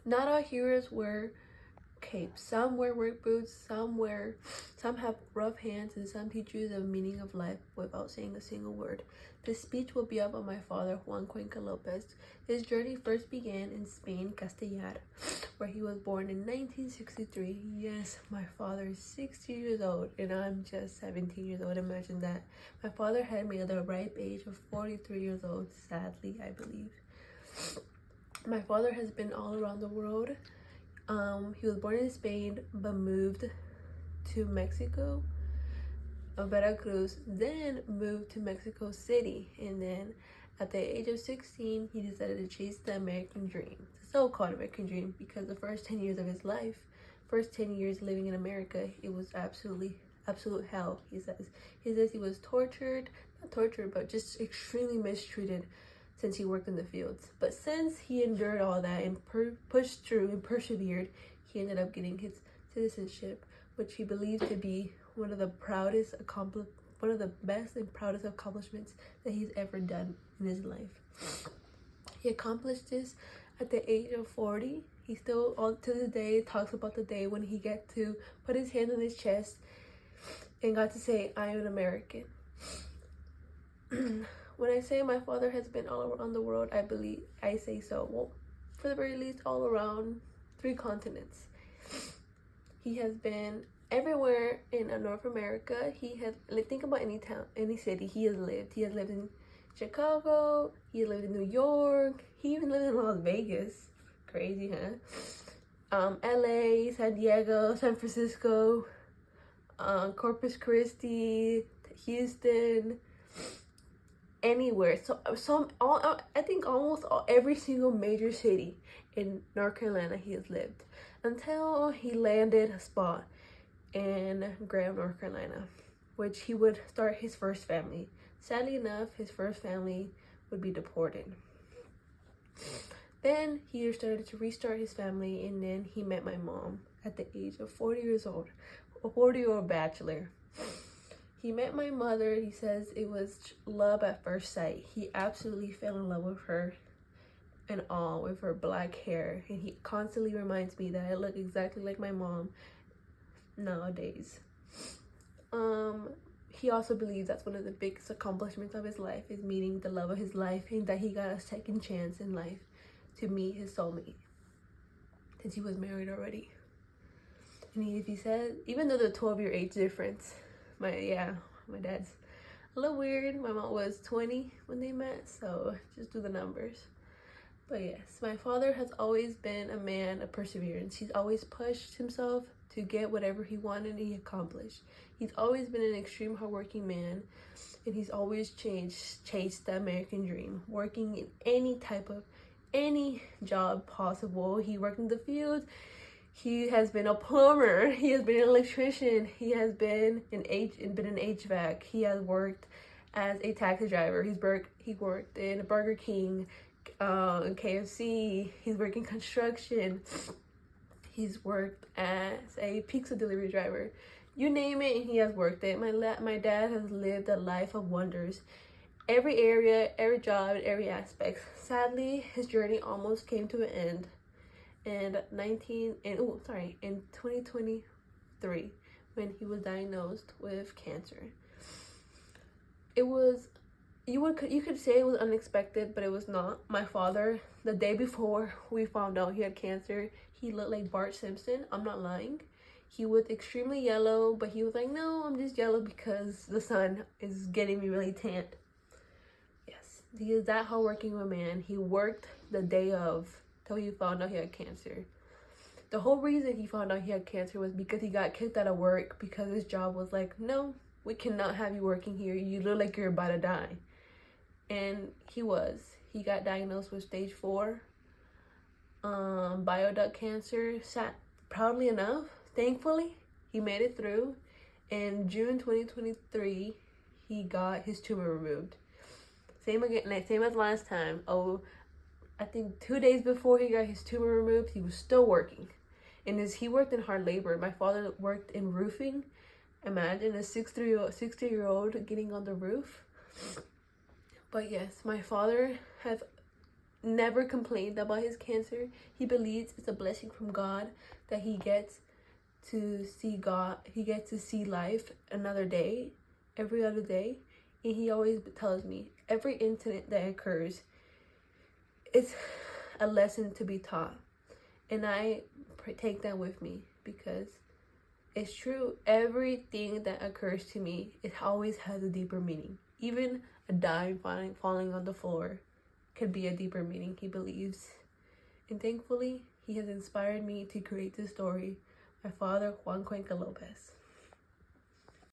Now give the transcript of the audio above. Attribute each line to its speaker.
Speaker 1: Not all heroes wear capes. Some wear work boots, some have rough hands, and some teach you the meaning of life without saying a single word. This speech will be about my father, Juan Cuenca Lopez. His journey first began in Spain, Castellar, where he was born in 1963. Yes, my father is 60 years old, and I'm just 17 years old. Imagine that. My father had me at the ripe age of 43 years old, sadly, I believe. My father has been all around the world. He was born in Spain but moved to Mexico, Veracruz, then moved to Mexico City, and then at the age of 16 he decided to chase the American dream, the so-called American dream, because the first 10 years of his life, first 10 years living in America, it was absolute hell. He says he was not tortured, but just extremely mistreated since he worked in the fields. But since he endured all that and pushed through and persevered, he ended up getting his citizenship, which he believed to be one of the best and proudest accomplishments that he's ever done in his life. He accomplished this at the age of 40. He still, all to this day, talks about the day when he got to put his hand on his chest and got to say, "I am an American." When I say my father has been all around the world, I say so. Well, for the very least, all around 3 continents. He has been everywhere in North America. He has, think about any town, any city he has lived. He has lived in Chicago. He has lived in New York. He even lived in Las Vegas. Crazy, huh? LA, San Diego, San Francisco, Corpus Christi, Houston, anywhere. I think almost every single major city in North Carolina he has lived, until he landed a spot in Graham, North Carolina, which he would start his first family. Sadly enough, his first family would be deported. Then he started to restart his family, and then he met my mom at the age of 40 years old, a 40-year-old bachelor. He met my mother. He says it was love at first sight. He absolutely fell in love with her and all, with her black hair. And he constantly reminds me that I look exactly like my mom nowadays. He also believes that's one of the biggest accomplishments of his life, is meeting the love of his life, and that he got a second chance in life to meet his soulmate, since he was married already. And he said, even though the 12-year age difference, my dad's a little weird. My mom was 20 when they met, so just do the numbers. But yes, my father has always been a man of perseverance. He's always pushed himself to get whatever he wanted and he accomplished. He's always been an extreme hardworking man, and he's always chased the American dream, working in any job possible. He worked in the fields. He has been a plumber. He has been an electrician. He has been an HVAC. He has worked as a taxi driver. He worked in Burger King, KFC. He's worked in construction. He's worked as a pizza delivery driver. You name it, and he has worked it. My dad has lived a life of wonders. Every area, every job, every aspect. Sadly, his journey almost came to an end in 2023, when he was diagnosed with cancer. It was, you could say it was unexpected, but it was not. My father, the day before we found out he had cancer, he looked like Bart Simpson. I'm not lying. He was extremely yellow, but he was like, "No, I'm just yellow because the sun is getting me really tanned." Yes, he is that hardworking of a man. He worked the day of, till he found out he had cancer. The whole reason he found out he had cancer was because he got kicked out of work, because his job was like, "No, we cannot have you working here. You look like you're about to die." And he got diagnosed with stage 4 bile duct cancer. Proudly enough, thankfully, he made it through. In June 2023, he got his tumor removed. Same as last time. I think 2 days before he got his tumor removed, he was still working. And he worked in hard labor. My father worked in roofing. Imagine a 60-year-old getting on the roof. But yes, my father has never complained about his cancer. He believes it's a blessing from God that he gets to see God. He gets to see life another day, every other day. And he always tells me every incident that occurs, it's a lesson to be taught. And I take that with me because it's true. Everything that occurs to me, it always has a deeper meaning. Even a dime falling on the floor could be a deeper meaning, he believes. And thankfully, he has inspired me to create this story. My father, Juan Cuenca Lopez.